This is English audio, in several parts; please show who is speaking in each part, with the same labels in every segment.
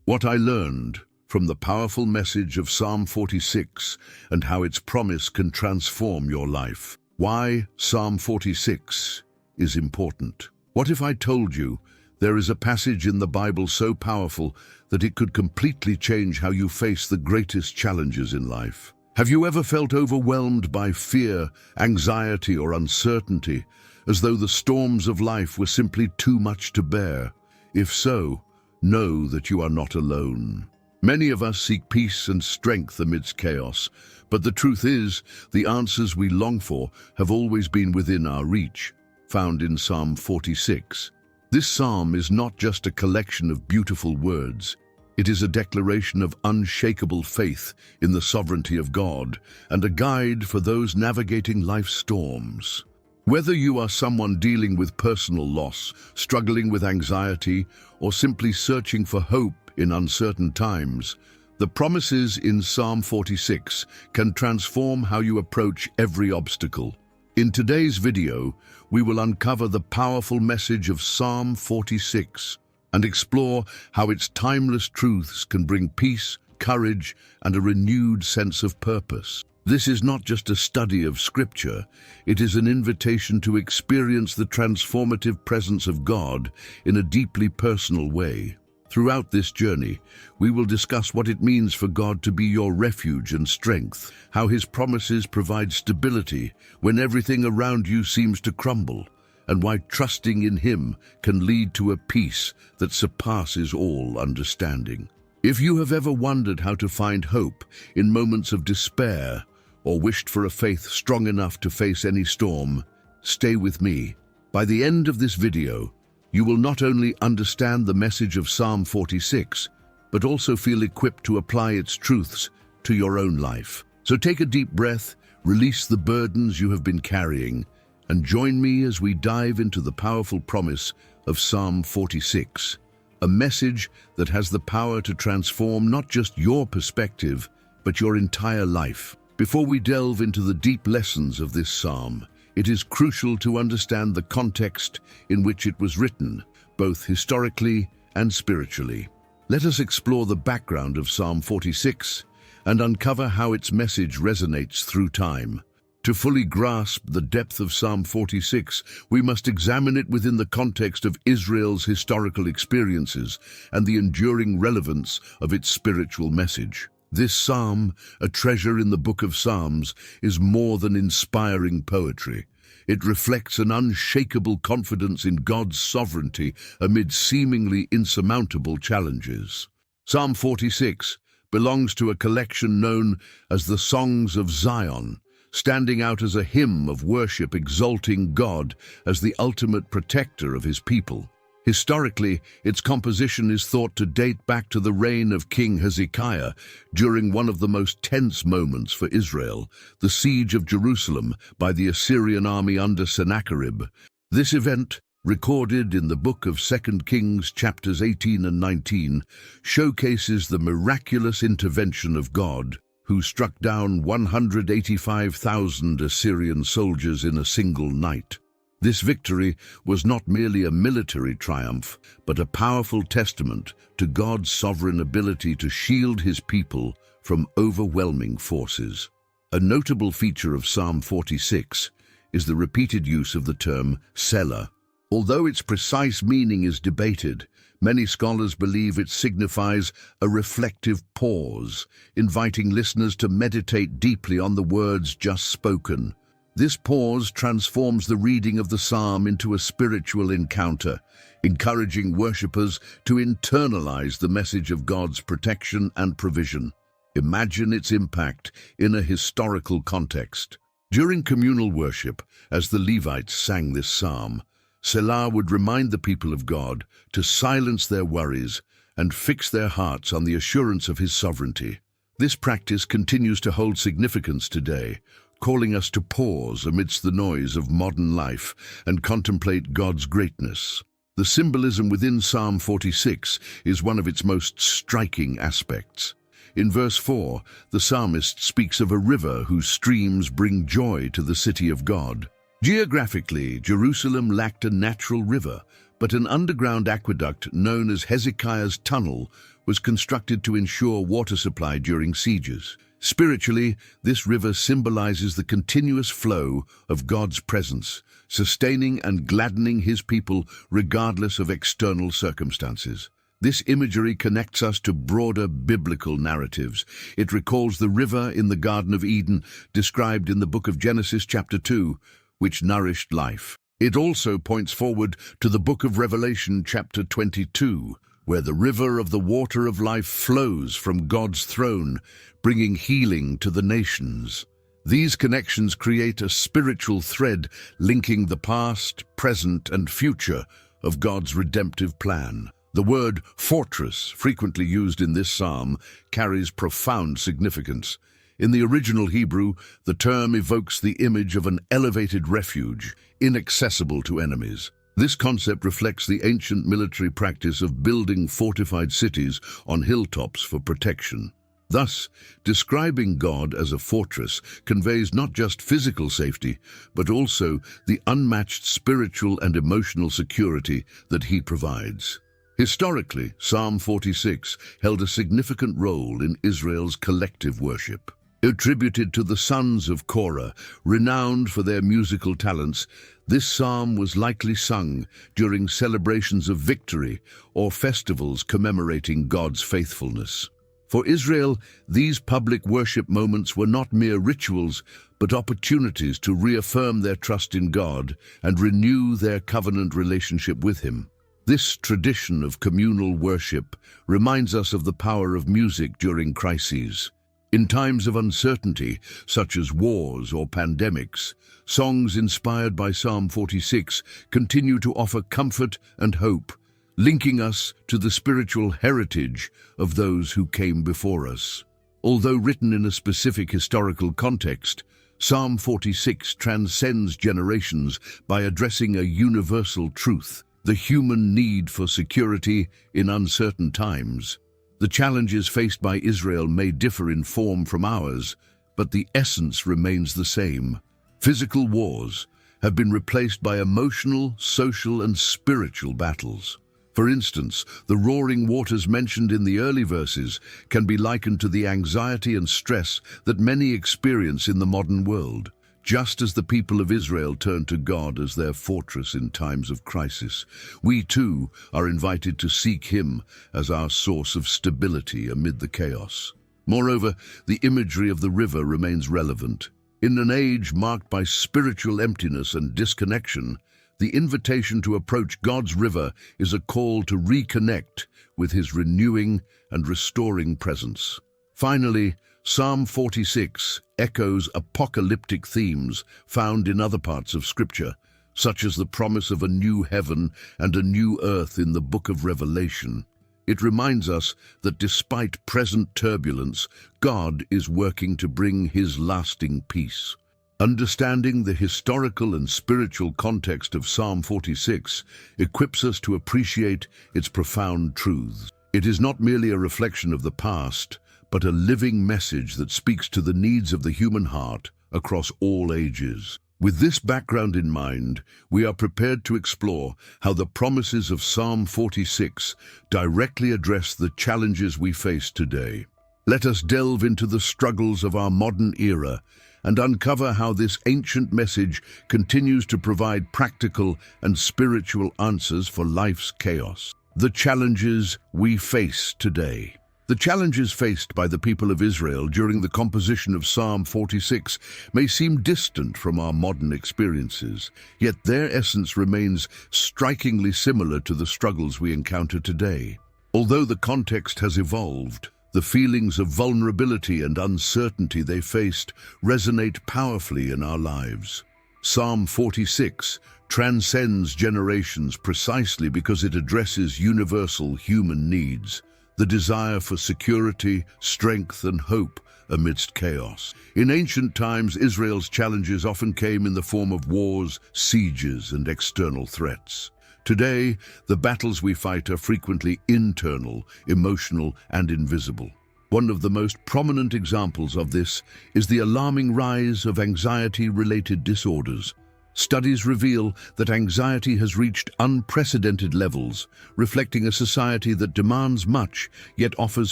Speaker 1: What I learned from the powerful message of Psalm 46 and how its promise can transform your life. Why Psalm 46 is important. What if I told you there is a passage in the Bible so powerful that it could completely change how you face the greatest challenges in life? Have you ever felt overwhelmed by fear, anxiety, or uncertainty, as though the storms of life were simply too much to bear? If so, know that you are not alone. Many of us seek peace and strength amidst chaos, but the truth is, the answers we long for have always been within our reach, found in Psalm 46. This psalm is not just a collection of beautiful words. It is a declaration of unshakable faith in the sovereignty of God and a guide for those navigating life's storms. Whether you are someone dealing with personal loss, struggling with anxiety, or simply searching for hope in uncertain times, the promises in Psalm 46 can transform how you approach every obstacle. In today's video, we will uncover the powerful message of Psalm 46 and explore how its timeless truths can bring peace, courage, and a renewed sense of purpose. This is not just a study of Scripture, it is an invitation to experience the transformative presence of God in a deeply personal way. Throughout this journey, we will discuss what it means for God to be your refuge and strength, how His promises provide stability when everything around you seems to crumble, and why trusting in Him can lead to a peace that surpasses all understanding. If you have ever wondered how to find hope in moments of despair or wished for a faith strong enough to face any storm, stay with me. By the end of this video, you will not only understand the message of Psalm 46, but also feel equipped to apply its truths to your own life. So take a deep breath, release the burdens you have been carrying, and join me as we dive into the powerful promise of Psalm 46, a message that has the power to transform not just your perspective, but your entire life. Before we delve into the deep lessons of this psalm, it is crucial to understand the context in which it was written, both historically and spiritually. Let us explore the background of Psalm 46 and uncover how its message resonates through time. To fully grasp the depth of Psalm 46, we must examine it within the context of Israel's historical experiences and the enduring relevance of its spiritual message. This psalm, a treasure in the book of Psalms, is more than inspiring poetry. It reflects an unshakable confidence in God's sovereignty amid seemingly insurmountable challenges. Psalm 46 belongs to a collection known as the Songs of Zion, standing out as a hymn of worship exalting God as the ultimate protector of His people. Historically, its composition is thought to date back to the reign of King Hezekiah during one of the most tense moments for Israel, the siege of Jerusalem by the Assyrian army under Sennacherib. This event, recorded in the book of 2 Kings chapters 18 and 19, showcases the miraculous intervention of God, who struck down 185,000 Assyrian soldiers in a single night. This victory was not merely a military triumph, but a powerful testament to God's sovereign ability to shield His people from overwhelming forces. A notable feature of Psalm 46 is the repeated use of the term Selah. Although its precise meaning is debated, many scholars believe it signifies a reflective pause, inviting listeners to meditate deeply on the words just spoken. This pause transforms the reading of the psalm into a spiritual encounter, encouraging worshippers to internalize the message of God's protection and provision. Imagine its impact in a historical context. During communal worship, as the Levites sang this psalm, Selah would remind the people of God to silence their worries and fix their hearts on the assurance of His sovereignty. This practice continues to hold significance today, calling us to pause amidst the noise of modern life and contemplate God's greatness. The symbolism within Psalm 46 is one of its most striking aspects. In verse 4, the psalmist speaks of a river whose streams bring joy to the city of God. Geographically, Jerusalem lacked a natural river, but an underground aqueduct known as Hezekiah's Tunnel was constructed to ensure water supply during sieges. Spiritually, this river symbolizes the continuous flow of God's presence, sustaining and gladdening his people regardless of external circumstances. This imagery connects us to broader biblical narratives. It recalls the river in the Garden of Eden, described in the book of Genesis chapter 2, which nourished life. It also points forward to the book of Revelation chapter 22, where the river of the water of life flows from God's throne, bringing healing to the nations. These connections create a spiritual thread linking the past, present, and future of God's redemptive plan. The word fortress, frequently used in this psalm, carries profound significance. In the original Hebrew, the term evokes the image of an elevated refuge, inaccessible to enemies. This concept reflects the ancient military practice of building fortified cities on hilltops for protection. Thus, describing God as a fortress conveys not just physical safety, but also the unmatched spiritual and emotional security that he provides. Historically, Psalm 46 held a significant role in Israel's collective worship. Attributed to the sons of Korah, renowned for their musical talents, this psalm was likely sung during celebrations of victory or festivals commemorating God's faithfulness. For Israel, these public worship moments were not mere rituals, but opportunities to reaffirm their trust in God and renew their covenant relationship with Him. This tradition of communal worship reminds us of the power of music during crises. In times of uncertainty, such as wars or pandemics, songs inspired by Psalm 46 continue to offer comfort and hope, linking us to the spiritual heritage of those who came before us. Although written in a specific historical context, Psalm 46 transcends generations by addressing a universal truth: the human need for security in uncertain times. The challenges faced by Israel may differ in form from ours, but the essence remains the same. Physical wars have been replaced by emotional, social, and spiritual battles. For instance, the roaring waters mentioned in the early verses can be likened to the anxiety and stress that many experience in the modern world. Just as the people of Israel turned to God as their fortress in times of crisis, we too are invited to seek Him as our source of stability amid the chaos. Moreover, the imagery of the river remains relevant. In an age marked by spiritual emptiness and disconnection, the invitation to approach God's river is a call to reconnect with His renewing and restoring presence. Finally, Psalm 46 echoes apocalyptic themes found in other parts of Scripture, such as the promise of a new heaven and a new earth in the book of Revelation. It reminds us that despite present turbulence, God is working to bring His lasting peace. Understanding the historical and spiritual context of Psalm 46 equips us to appreciate its profound truths. It is not merely a reflection of the past, but a living message that speaks to the needs of the human heart across all ages. With this background in mind, we are prepared to explore how the promises of Psalm 46 directly address the challenges we face today. Let us delve into the struggles of our modern era and uncover how this ancient message continues to provide practical and spiritual answers for life's chaos. The challenges we face today. The challenges faced by the people of Israel during the composition of Psalm 46 may seem distant from our modern experiences, yet their essence remains strikingly similar to the struggles we encounter today. Although the context has evolved, the feelings of vulnerability and uncertainty they faced resonate powerfully in our lives. Psalm 46 transcends generations precisely because it addresses universal human needs: the desire for security, strength, and hope amidst chaos. In ancient times, Israel's challenges often came in the form of wars, sieges, and external threats. Today, the battles we fight are frequently internal, emotional, and invisible. One of the most prominent examples of this is the alarming rise of anxiety-related disorders, Studies reveal that anxiety has reached unprecedented levels, reflecting a society that demands much, yet offers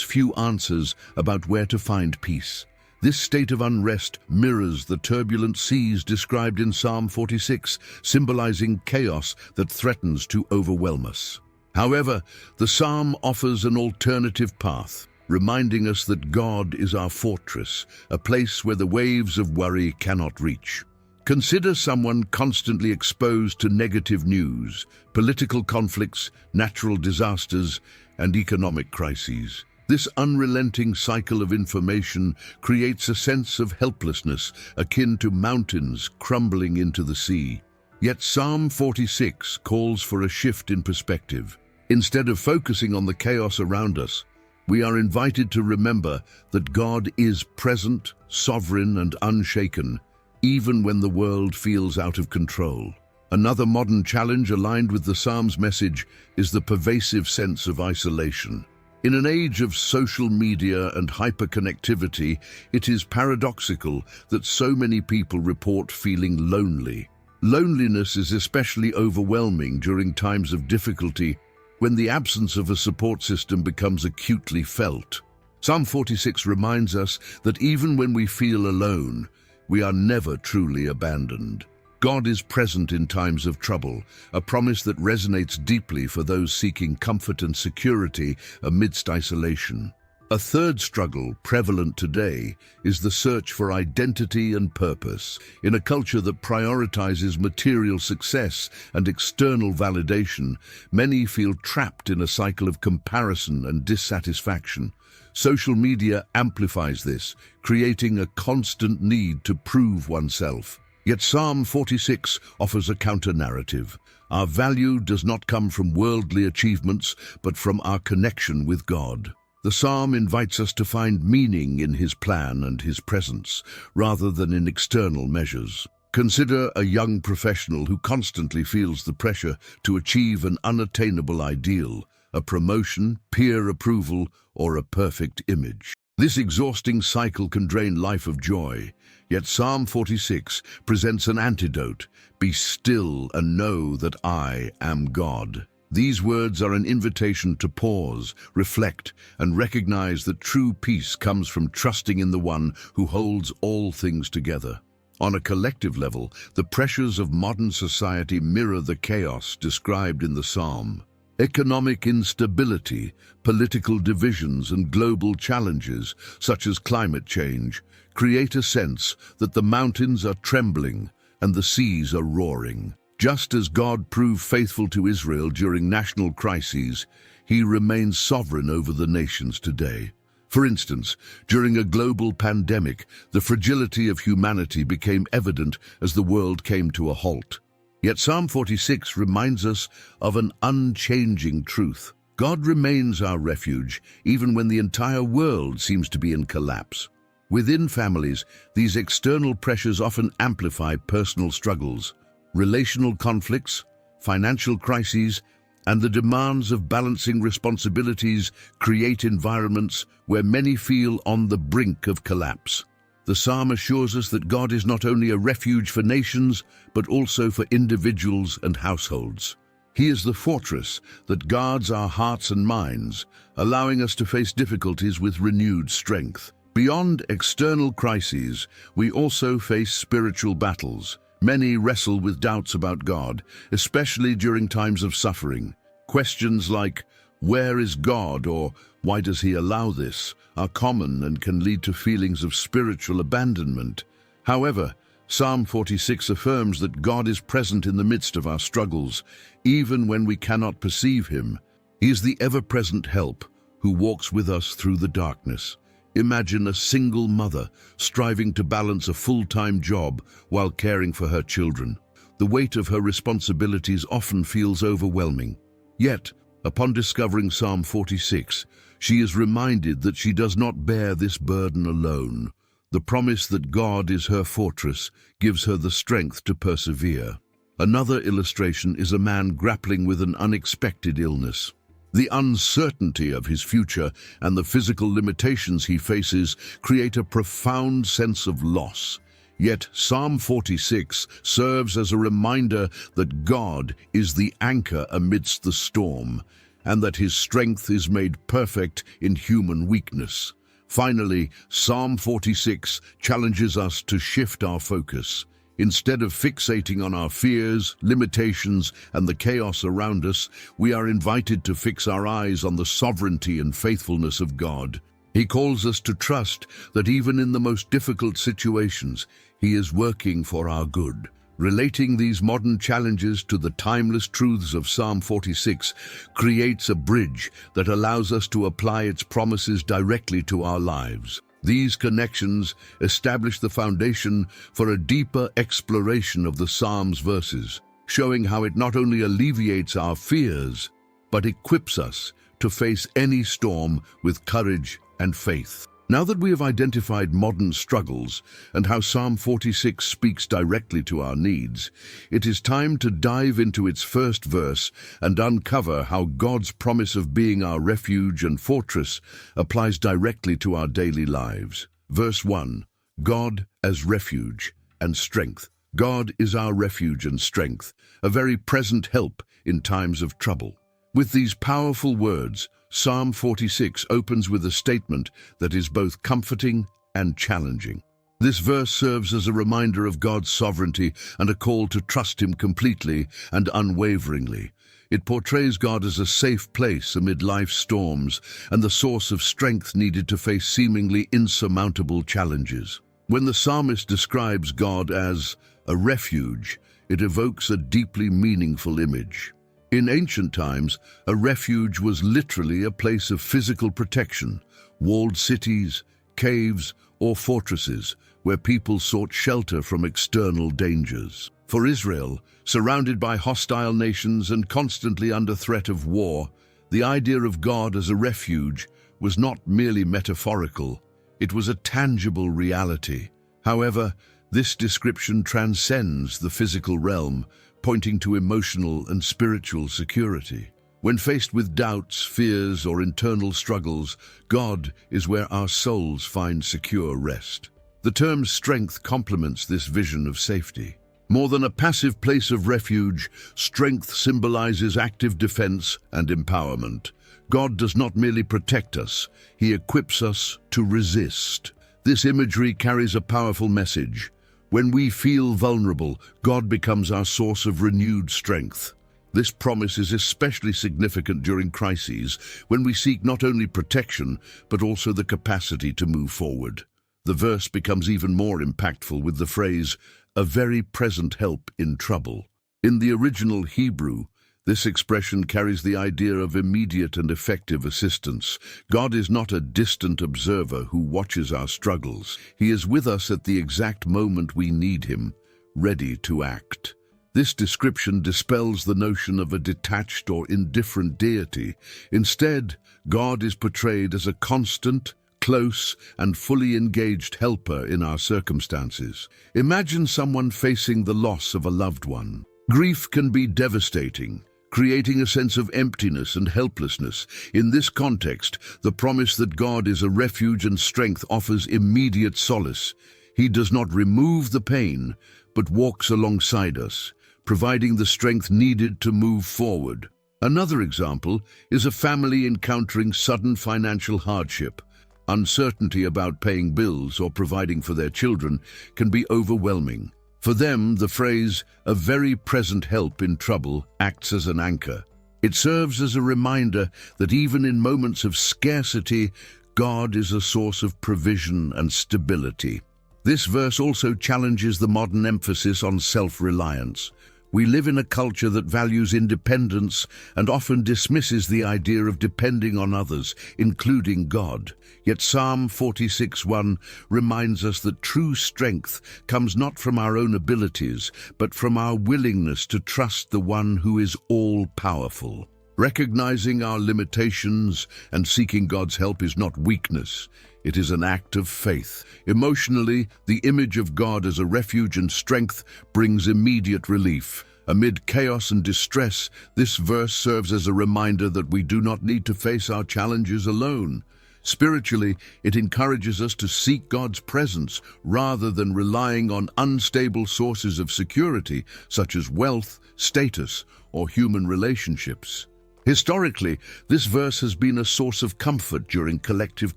Speaker 1: few answers about where to find peace. This state of unrest mirrors the turbulent seas described in Psalm 46, symbolizing chaos that threatens to overwhelm us. However, the psalm offers an alternative path, reminding us that God is our fortress, a place where the waves of worry cannot reach. Consider someone constantly exposed to negative news, political conflicts, natural disasters, and economic crises. This unrelenting cycle of information creates a sense of helplessness akin to mountains crumbling into the sea. Yet Psalm 46 calls for a shift in perspective. Instead of focusing on the chaos around us, we are invited to remember that God is present, sovereign, and unshaken, even when the world feels out of control. Another modern challenge aligned with the Psalm's message is the pervasive sense of isolation. In an age of social media and hyperconnectivity, it is paradoxical that so many people report feeling lonely. Loneliness is especially overwhelming during times of difficulty, when the absence of a support system becomes acutely felt. Psalm 46 reminds us that even when we feel alone, we are never truly abandoned. God is present in times of trouble, a promise that resonates deeply for those seeking comfort and security amidst isolation. A third struggle prevalent today is the search for identity and purpose. In a culture that prioritizes material success and external validation, many feel trapped in a cycle of comparison and dissatisfaction. Social media amplifies this, creating a constant need to prove oneself. Yet Psalm 46 offers a counter-narrative. Our value does not come from worldly achievements, but from our connection with God. The psalm invites us to find meaning in His plan and His presence, rather than in external measures. Consider a young professional who constantly feels the pressure to achieve an unattainable ideal, a promotion, peer approval, or a perfect image. This exhausting cycle can drain life of joy, yet Psalm 46 presents an antidote. Be still and know that I am God. These words are an invitation to pause, reflect, and recognize that true peace comes from trusting in the one who holds all things together. On a collective level, the pressures of modern society mirror the chaos described in the psalm. Economic instability, political divisions, and global challenges, such as climate change, create a sense that the mountains are trembling and the seas are roaring. Just as God proved faithful to Israel during national crises, He remains sovereign over the nations today. For instance, during a global pandemic, the fragility of humanity became evident as the world came to a halt. Yet Psalm 46 reminds us of an unchanging truth. God remains our refuge, even when the entire world seems to be in collapse. Within families, these external pressures often amplify personal struggles. Relational conflicts, financial crises, and the demands of balancing responsibilities create environments where many feel on the brink of collapse. The psalm assures us that God is not only a refuge for nations, but also for individuals and households. He is the fortress that guards our hearts and minds, allowing us to face difficulties with renewed strength. Beyond external crises, we also face spiritual battles. Many wrestle with doubts about God, especially during times of suffering. Questions like, "Where is God?" or "Why does He allow this?" are common and can lead to feelings of spiritual abandonment. However, Psalm 46 affirms that God is present in the midst of our struggles, even when we cannot perceive Him. He is the ever-present help who walks with us through the darkness. Imagine a single mother striving to balance a full-time job while caring for her children. The weight of her responsibilities often feels overwhelming. Yet, upon discovering Psalm 46, she is reminded that she does not bear this burden alone. The promise that God is her fortress gives her the strength to persevere. Another illustration is a man grappling with an unexpected illness. The uncertainty of his future and the physical limitations he faces create a profound sense of loss. Yet Psalm 46 serves as a reminder that God is the anchor amidst the storm, and that his strength is made perfect in human weakness. Finally, Psalm 46 challenges us to shift our focus. Instead of fixating on our fears, limitations, and the chaos around us, we are invited to fix our eyes on the sovereignty and faithfulness of God. He calls us to trust that even in the most difficult situations, he is working for our good. Relating these modern challenges to the timeless truths of Psalm 46 creates a bridge that allows us to apply its promises directly to our lives. These connections establish the foundation for a deeper exploration of the Psalm's verses, showing how it not only alleviates our fears, but equips us to face any storm with courage and faith. Now that we have identified modern struggles and how Psalm 46 speaks directly to our needs, it is time to dive into its first verse and uncover how God's promise of being our refuge and fortress applies directly to our daily lives. Verse 1. God as refuge and strength. God is our refuge and strength, a very present help in times of trouble. With these powerful words, Psalm 46 opens with a statement that is both comforting and challenging. This verse serves as a reminder of God's sovereignty and a call to trust him completely and unwaveringly. It portrays God as a safe place amid life's storms and the source of strength needed to face seemingly insurmountable challenges. When the psalmist describes God as a refuge, it evokes a deeply meaningful image. In ancient times, a refuge was literally a place of physical protection, walled cities, caves, or fortresses where people sought shelter from external dangers. For Israel, surrounded by hostile nations and constantly under threat of war, the idea of God as a refuge was not merely metaphorical, it was a tangible reality. However, this description transcends the physical realm, pointing to emotional and spiritual security. When faced with doubts, fears, or internal struggles, God is where our souls find secure rest. The term strength complements this vision of safety. More than a passive place of refuge, strength symbolizes active defense and empowerment. God does not merely protect us, he equips us to resist. This imagery carries a powerful message. When we feel vulnerable, God becomes our source of renewed strength. This promise is especially significant during crises, when we seek not only protection, but also the capacity to move forward. The verse becomes even more impactful with the phrase, "a very present help in trouble." In the original Hebrew, this expression carries the idea of immediate and effective assistance. God is not a distant observer who watches our struggles. He is with us at the exact moment we need him, ready to act. This description dispels the notion of a detached or indifferent deity. Instead, God is portrayed as a constant, close, and fully engaged helper in our circumstances. Imagine someone facing the loss of a loved one. Grief can be devastating, creating a sense of emptiness and helplessness. In this context, the promise that God is a refuge and strength offers immediate solace. He does not remove the pain, but walks alongside us, providing the strength needed to move forward. Another example is a family encountering sudden financial hardship. Uncertainty about paying bills or providing for their children can be overwhelming. For them, the phrase, "a very present help in trouble," acts as an anchor. It serves as a reminder that even in moments of scarcity, God is a source of provision and stability. This verse also challenges the modern emphasis on self-reliance. We live in a culture that values independence and often dismisses the idea of depending on others, including God. Yet Psalm 46:1 reminds us that true strength comes not from our own abilities, but from our willingness to trust the one who is all-powerful. Recognizing our limitations and seeking God's help is not weakness. It is an act of faith. Emotionally, the image of God as a refuge and strength brings immediate relief. Amid chaos and distress, this verse serves as a reminder that we do not need to face our challenges alone. Spiritually, it encourages us to seek God's presence rather than relying on unstable sources of security, such as wealth, status, or human relationships. Historically, this verse has been a source of comfort during collective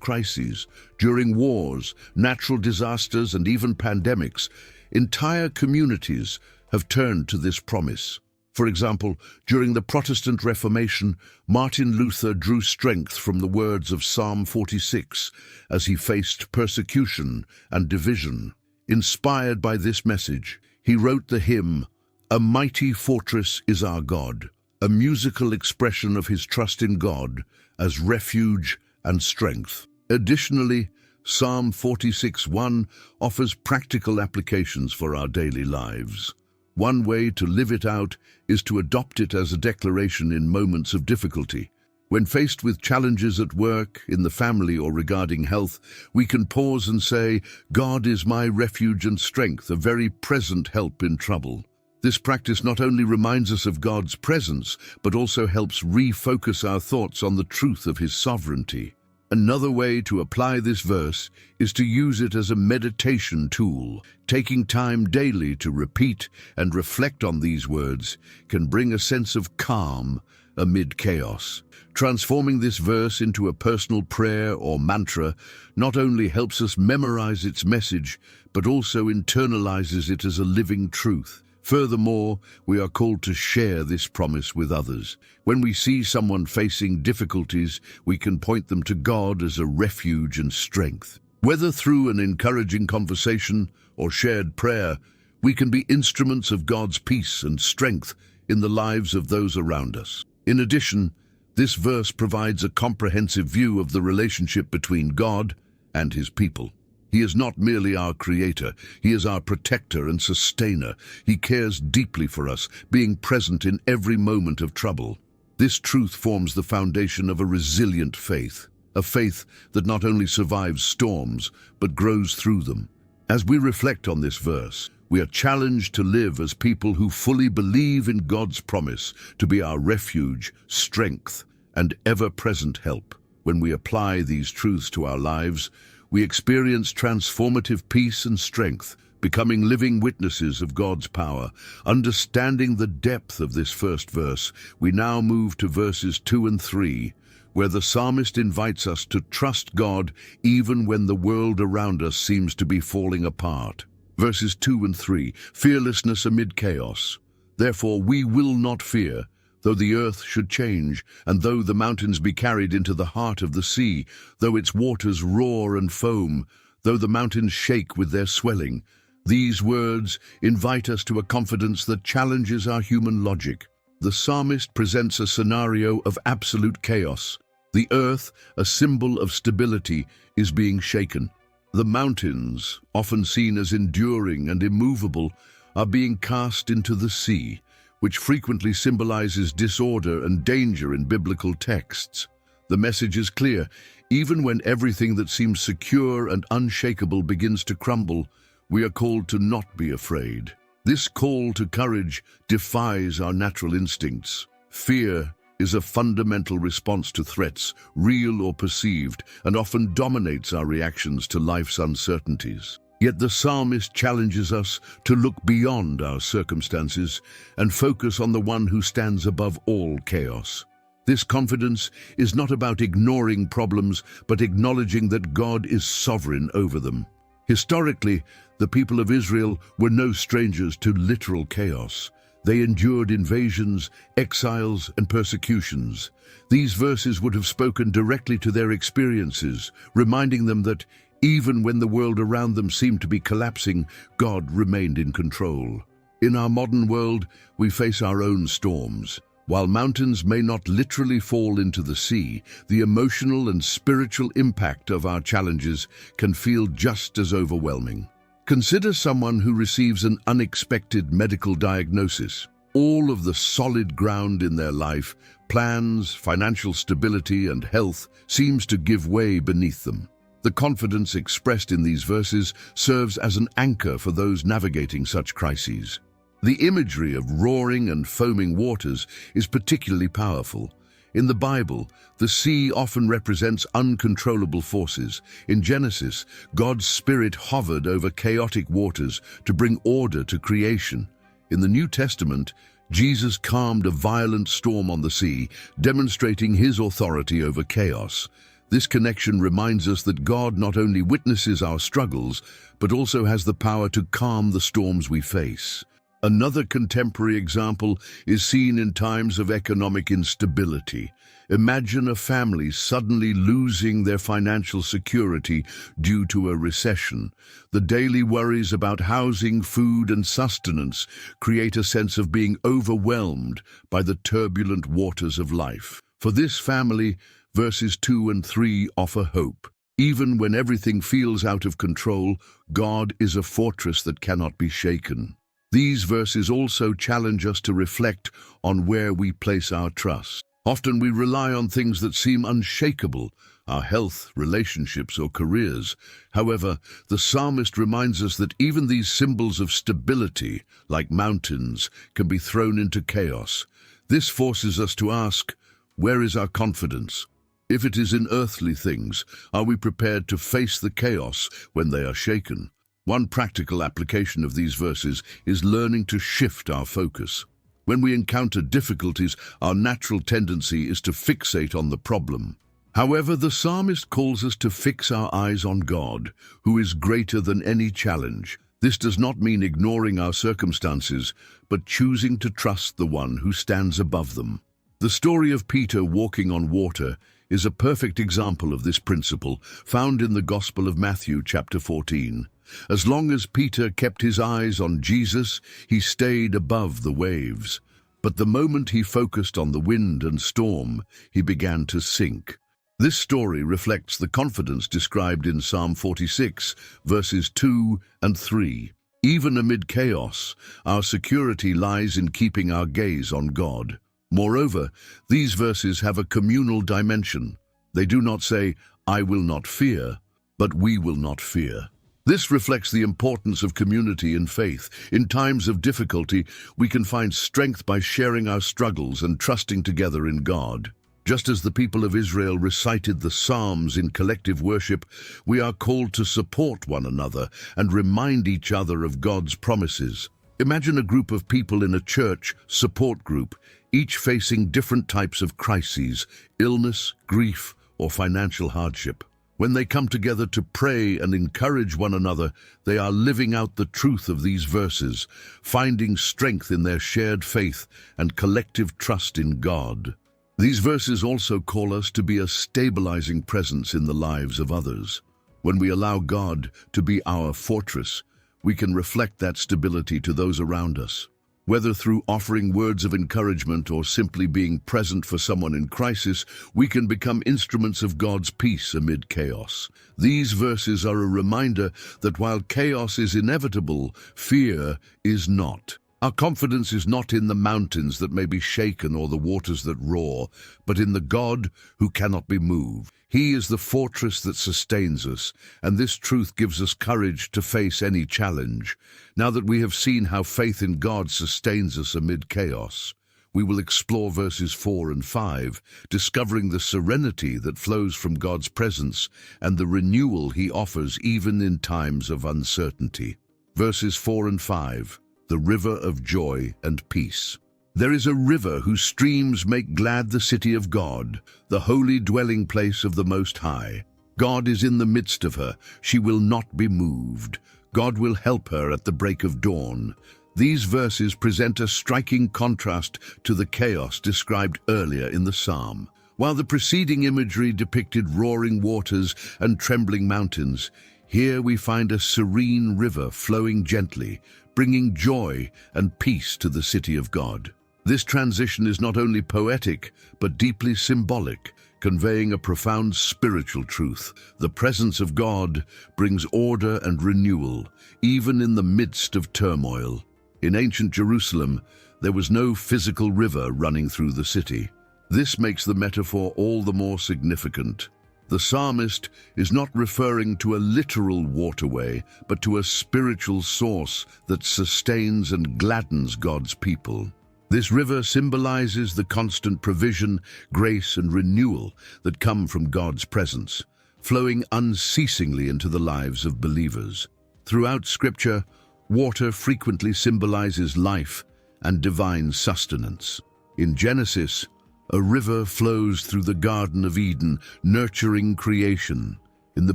Speaker 1: crises. During wars, natural disasters, and even pandemics, entire communities have turned to this promise. For example, during the Protestant Reformation, Martin Luther drew strength from the words of Psalm 46 as he faced persecution and division. Inspired by this message, he wrote the hymn, "A Mighty Fortress is Our God," a musical expression of his trust in God as refuge and strength. Additionally, Psalm 46:1 offers practical applications for our daily lives. One way to live it out is to adopt it as a declaration in moments of difficulty. When faced with challenges at work, in the family, or regarding health, we can pause and say, "God is my refuge and strength, a very present help in trouble." This practice not only reminds us of God's presence, but also helps refocus our thoughts on the truth of His sovereignty. Another way to apply this verse is to use it as a meditation tool. Taking time daily to repeat and reflect on these words can bring a sense of calm amid chaos. Transforming this verse into a personal prayer or mantra not only helps us memorize its message, but also internalizes it as a living truth. Furthermore, we are called to share this promise with others. When we see someone facing difficulties, we can point them to God as a refuge and strength. Whether through an encouraging conversation or shared prayer, we can be instruments of God's peace and strength in the lives of those around us. In addition, this verse provides a comprehensive view of the relationship between God and His people. He is not merely our creator, He is our protector and sustainer. He cares deeply for us, being present in every moment of trouble. This truth forms the foundation of a resilient faith, a faith that not only survives storms, but grows through them. As we reflect on this verse, we are challenged to live as people who fully believe in God's promise to be our refuge, strength, and ever-present help. When we apply these truths to our lives, we experience transformative peace and strength, becoming living witnesses of God's power. Understanding the depth of this first verse, we now move to verses 2 and 3, where the psalmist invites us to trust God even when the world around us seems to be falling apart. Verses 2 and 3, fearlessness amid chaos. Therefore we will not fear, though the earth should change, and though the mountains be carried into the heart of the sea, though its waters roar and foam, though the mountains shake with their swelling. These words invite us to a confidence that challenges our human logic. The psalmist presents a scenario of absolute chaos. The earth, a symbol of stability, is being shaken. The mountains, often seen as enduring and immovable, are being cast into the sea, which frequently symbolizes disorder and danger in biblical texts. The message is clear. Even when everything that seems secure and unshakable begins to crumble, we are called to not be afraid. This call to courage defies our natural instincts. Fear is a fundamental response to threats, real or perceived, and often dominates our reactions to life's uncertainties. Yet the psalmist challenges us to look beyond our circumstances and focus on the one who stands above all chaos. This confidence is not about ignoring problems, but acknowledging that God is sovereign over them. Historically, the people of Israel were no strangers to literal chaos. They endured invasions, exiles, and persecutions. These verses would have spoken directly to their experiences, reminding them that even when the world around them seemed to be collapsing, God remained in control. In our modern world, we face our own storms. While mountains may not literally fall into the sea, the emotional and spiritual impact of our challenges can feel just as overwhelming. Consider someone who receives an unexpected medical diagnosis. All of the solid ground in their life, plans, financial stability, and health seems to give way beneath them. The confidence expressed in these verses serves as an anchor for those navigating such crises. The imagery of roaring and foaming waters is particularly powerful. In the Bible, the sea often represents uncontrollable forces. In Genesis, God's Spirit hovered over chaotic waters to bring order to creation. In the New Testament, Jesus calmed a violent storm on the sea, demonstrating his authority over chaos. This connection reminds us that God not only witnesses our struggles, but also has the power to calm the storms we face. Another contemporary example is seen in times of economic instability. Imagine a family suddenly losing their financial security due to a recession. The daily worries about housing, food, and sustenance create a sense of being overwhelmed by the turbulent waters of life. For this family, verses 2 and 3 offer hope. Even when everything feels out of control, God is a fortress that cannot be shaken. These verses also challenge us to reflect on where we place our trust. Often we rely on things that seem unshakable, our health, relationships, or careers. However, the psalmist reminds us that even these symbols of stability, like mountains, can be thrown into chaos. This forces us to ask, where is our confidence? If it is in earthly things, are we prepared to face the chaos when they are shaken? One practical application of these verses is learning to shift our focus. When we encounter difficulties, our natural tendency is to fixate on the problem. However, the psalmist calls us to fix our eyes on God, who is greater than any challenge. This does not mean ignoring our circumstances, but choosing to trust the one who stands above them. The story of Peter walking on water is a perfect example of this principle, found in the Gospel of Matthew, chapter 14. As long as Peter kept his eyes on Jesus, he stayed above the waves. But the moment he focused on the wind and storm, he began to sink. This story reflects the confidence described in Psalm 46, verses 2 and 3. Even amid chaos, our security lies in keeping our gaze on God. Moreover, these verses have a communal dimension. They do not say, "I will not fear," but "we will not fear." This reflects the importance of community in faith. In times of difficulty, we can find strength by sharing our struggles and trusting together in God. Just as the people of Israel recited the Psalms in collective worship, we are called to support one another and remind each other of God's promises. Imagine a group of people in a church support group, each facing different types of crises, illness, grief, or financial hardship. When they come together to pray and encourage one another, they are living out the truth of these verses, finding strength in their shared faith and collective trust in God. These verses also call us to be a stabilizing presence in the lives of others. When we allow God to be our fortress, we can reflect that stability to those around us. Whether through offering words of encouragement or simply being present for someone in crisis, we can become instruments of God's peace amid chaos. These verses are a reminder that while chaos is inevitable, fear is not. Our confidence is not in the mountains that may be shaken or the waters that roar, but in the God who cannot be moved. He is the fortress that sustains us, and this truth gives us courage to face any challenge. Now that we have seen how faith in God sustains us amid chaos, we will explore verses 4 and 5, discovering the serenity that flows from God's presence and the renewal He offers even in times of uncertainty. Verses 4 and 5. The river of joy and peace. There is a river whose streams make glad the city of God, the holy dwelling place of the Most High. God is in the midst of her. She will not be moved. God will help her at the break of dawn. These verses present a striking contrast to the chaos described earlier in the psalm. While the preceding imagery depicted roaring waters and trembling mountains, here we find a serene river flowing gently, bringing joy and peace to the city of God. This transition is not only poetic, but deeply symbolic, conveying a profound spiritual truth. The presence of God brings order and renewal, even in the midst of turmoil. In ancient Jerusalem, there was no physical river running through the city. This makes the metaphor all the more significant. The psalmist is not referring to a literal waterway, but to a spiritual source that sustains and gladdens God's people. This river symbolizes the constant provision, grace, and renewal that come from God's presence, flowing unceasingly into the lives of believers. Throughout Scripture, water frequently symbolizes life and divine sustenance. In Genesis, a river flows through the Garden of Eden, nurturing creation. In the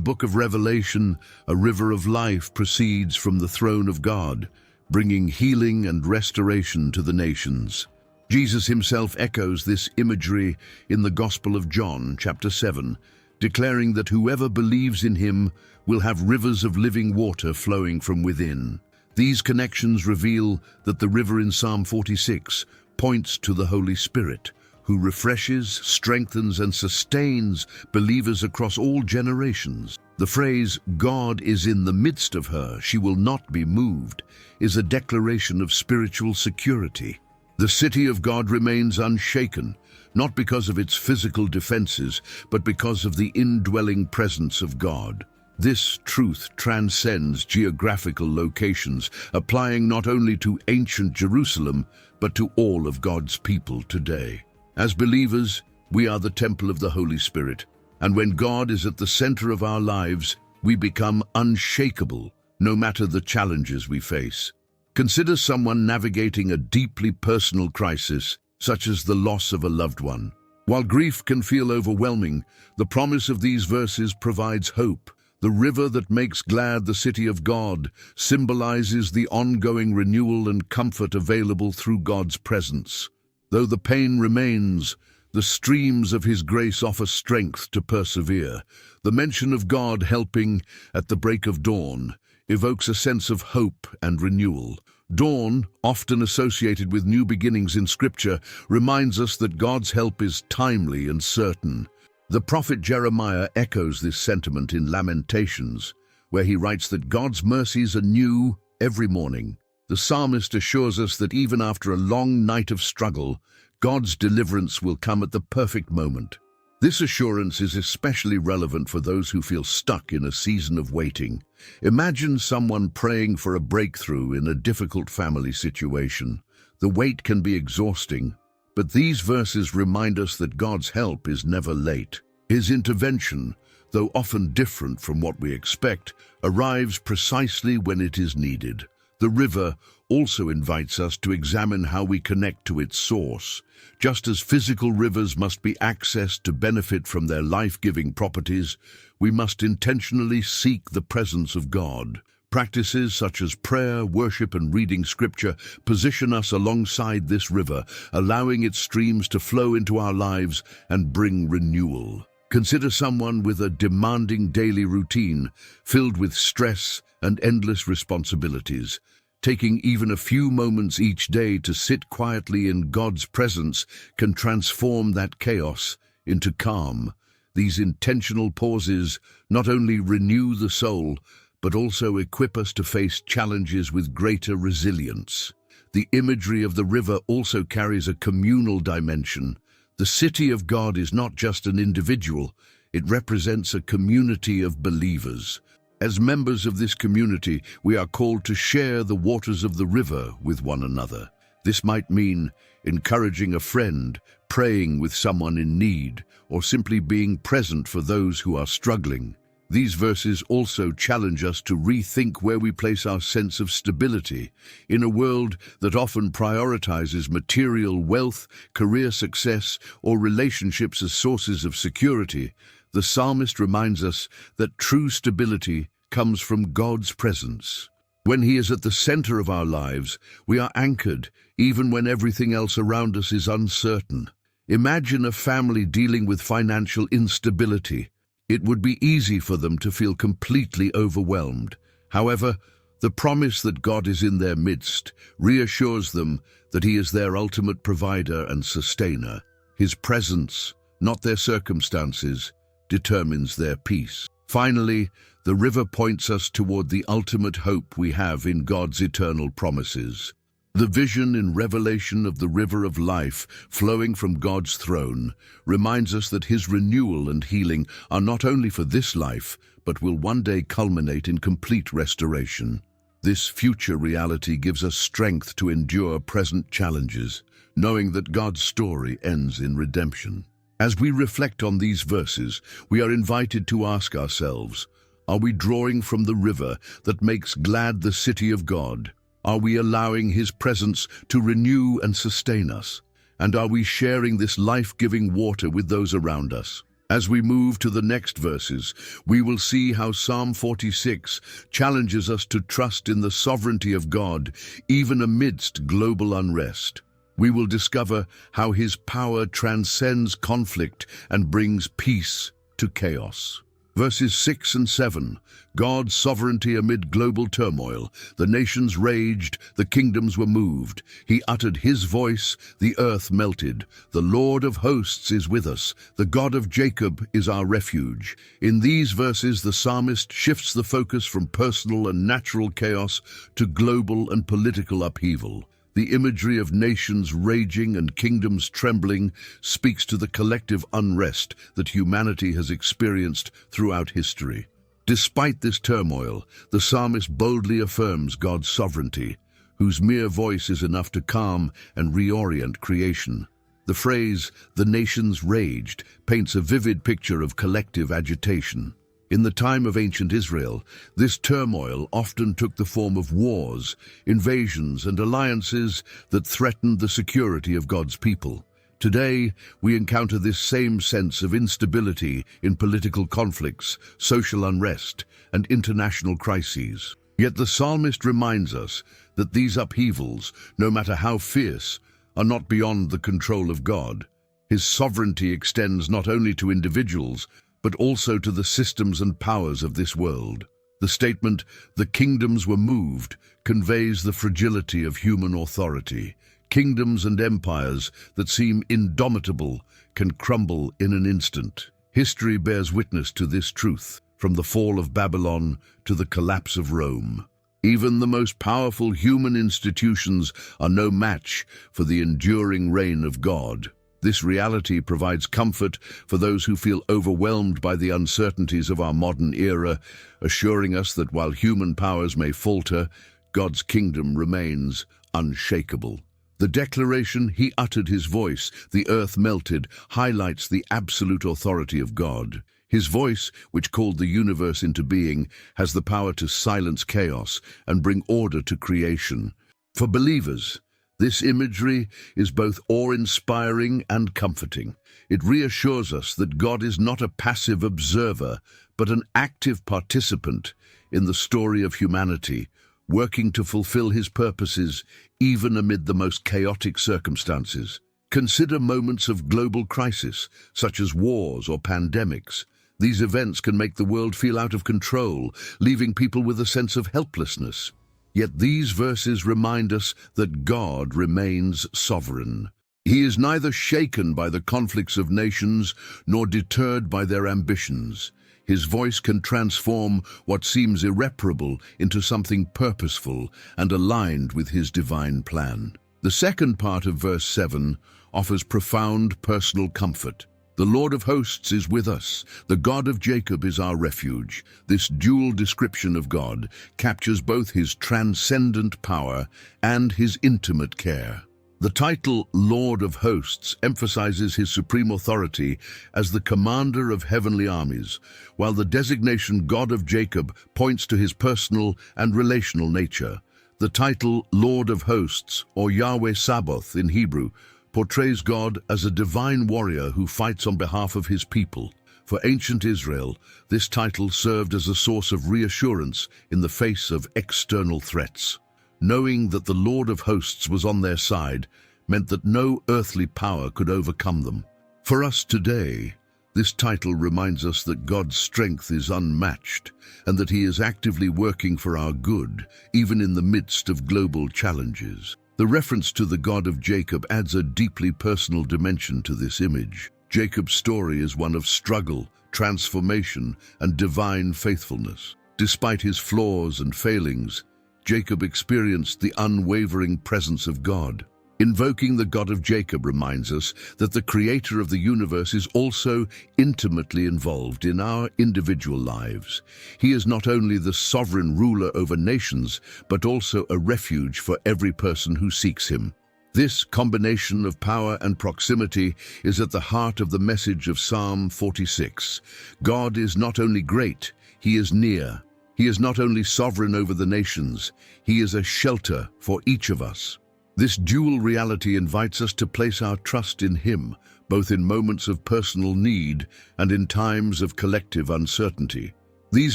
Speaker 1: book of Revelation, a river of life proceeds from the throne of God, bringing healing and restoration to the nations. Jesus himself echoes this imagery in the Gospel of John, chapter 7, declaring that whoever believes in him will have rivers of living water flowing from within. These connections reveal that the river in Psalm 46 points to the Holy Spirit, who refreshes, strengthens, and sustains believers across all generations. The phrase, "God is in the midst of her, she will not be moved," is a declaration of spiritual security. The city of God remains unshaken, not because of its physical defenses, but because of the indwelling presence of God. This truth transcends geographical locations, applying not only to ancient Jerusalem, but to all of God's people today. As believers, we are the temple of the Holy Spirit, and when God is at the center of our lives, we become unshakable, no matter the challenges we face. Consider someone navigating a deeply personal crisis, such as the loss of a loved one. While grief can feel overwhelming, the promise of these verses provides hope. The river that makes glad the city of God symbolizes the ongoing renewal and comfort available through God's presence. Though the pain remains, the streams of His grace offer strength to persevere. The mention of God helping at the break of dawn evokes a sense of hope and renewal. Dawn, often associated with new beginnings in Scripture, reminds us that God's help is timely and certain. The prophet Jeremiah echoes this sentiment in Lamentations, where he writes that God's mercies are new every morning. The psalmist assures us that even after a long night of struggle, God's deliverance will come at the perfect moment. This assurance is especially relevant for those who feel stuck in a season of waiting. Imagine someone praying for a breakthrough in a difficult family situation. The wait can be exhausting, but these verses remind us that God's help is never late. His intervention, though often different from what we expect, arrives precisely when it is needed. The river also invites us to examine how we connect to its source. Just as physical rivers must be accessed to benefit from their life-giving properties, we must intentionally seek the presence of God. Practices such as prayer, worship, and reading Scripture position us alongside this river, allowing its streams to flow into our lives and bring renewal. Consider someone with a demanding daily routine, filled with stress and endless responsibilities. Taking even a few moments each day to sit quietly in God's presence can transform that chaos into calm. These intentional pauses not only renew the soul, but also equip us to face challenges with greater resilience. The imagery of the river also carries a communal dimension. The city of God is not just an individual, it represents a community of believers. As members of this community, we are called to share the waters of the river with one another. This might mean encouraging a friend, praying with someone in need, or simply being present for those who are struggling. These verses also challenge us to rethink where we place our sense of stability. In a world that often prioritizes material wealth, career success, or relationships as sources of security, the psalmist reminds us that true stability comes from God's presence. When He is at the center of our lives, we are anchored, even when everything else around us is uncertain. Imagine a family dealing with financial instability. It would be easy for them to feel completely overwhelmed. However, the promise that God is in their midst reassures them that He is their ultimate provider and sustainer. His presence, not their circumstances, determines their peace. Finally, the river points us toward the ultimate hope we have in God's eternal promises. The vision in Revelation of the river of life flowing from God's throne reminds us that His renewal and healing are not only for this life, but will one day culminate in complete restoration. This future reality gives us strength to endure present challenges, knowing that God's story ends in redemption. As we reflect on these verses, we are invited to ask ourselves, are we drawing from the river that makes glad the city of God? Are we allowing His presence to renew and sustain us? And are we sharing this life-giving water with those around us? As we move to the next verses, we will see how Psalm 46 challenges us to trust in the sovereignty of God, even amidst global unrest. We will discover how His power transcends conflict and brings peace to chaos. Verses 6 and 7, God's sovereignty amid global turmoil. The nations raged, the kingdoms were moved. He uttered His voice, the earth melted. The Lord of hosts is with us. The God of Jacob is our refuge. In these verses, the psalmist shifts the focus from personal and natural chaos to global and political upheaval. The imagery of nations raging and kingdoms trembling speaks to the collective unrest that humanity has experienced throughout history. Despite this turmoil, the psalmist boldly affirms God's sovereignty, whose mere voice is enough to calm and reorient creation. The phrase, "the nations raged," paints a vivid picture of collective agitation. In the time of ancient Israel, this turmoil often took the form of wars, invasions, and alliances that threatened the security of God's people. Today, we encounter this same sense of instability in political conflicts, social unrest, and international crises. Yet the psalmist reminds us that these upheavals, no matter how fierce, are not beyond the control of God. His sovereignty extends not only to individuals, but also to the systems and powers of this world. The statement, "the kingdoms were moved," conveys the fragility of human authority. Kingdoms and empires that seem indomitable can crumble in an instant. History bears witness to this truth, from the fall of Babylon to the collapse of Rome. Even the most powerful human institutions are no match for the enduring reign of God. This reality provides comfort for those who feel overwhelmed by the uncertainties of our modern era, assuring us that while human powers may falter, God's kingdom remains unshakable. The declaration, "He uttered His voice, the earth melted," highlights the absolute authority of God. His voice, which called the universe into being, has the power to silence chaos and bring order to creation. For believers, this imagery is both awe-inspiring and comforting. It reassures us that God is not a passive observer, but an active participant in the story of humanity, working to fulfill His purposes even amid the most chaotic circumstances. Consider moments of global crisis, such as wars or pandemics. These events can make the world feel out of control, leaving people with a sense of helplessness. Yet these verses remind us that God remains sovereign. He is neither shaken by the conflicts of nations nor deterred by their ambitions. His voice can transform what seems irreparable into something purposeful and aligned with His divine plan. The second part of verse 7 offers profound personal comfort. The Lord of hosts is with us. The God of Jacob is our refuge. This dual description of God captures both His transcendent power and His intimate care. The title Lord of Hosts emphasizes His supreme authority as the commander of heavenly armies, while the designation God of Jacob points to His personal and relational nature. The title Lord of Hosts, or Yahweh Sabaoth in Hebrew, portrays God as a divine warrior who fights on behalf of His people. For ancient Israel, this title served as a source of reassurance in the face of external threats. Knowing that the Lord of hosts was on their side meant that no earthly power could overcome them. For us today, this title reminds us that God's strength is unmatched and that He is actively working for our good, even in the midst of global challenges. The reference to the God of Jacob adds a deeply personal dimension to this image. Jacob's story is one of struggle, transformation, and divine faithfulness. Despite his flaws and failings, Jacob experienced the unwavering presence of God. Invoking the God of Jacob reminds us that the creator of the universe is also intimately involved in our individual lives. He is not only the sovereign ruler over nations, but also a refuge for every person who seeks him. This combination of power and proximity is at the heart of the message of Psalm 46. God is not only great, he is near. He is not only sovereign over the nations, he is a shelter for each of us. This dual reality invites us to place our trust in him, both in moments of personal need and in times of collective uncertainty. These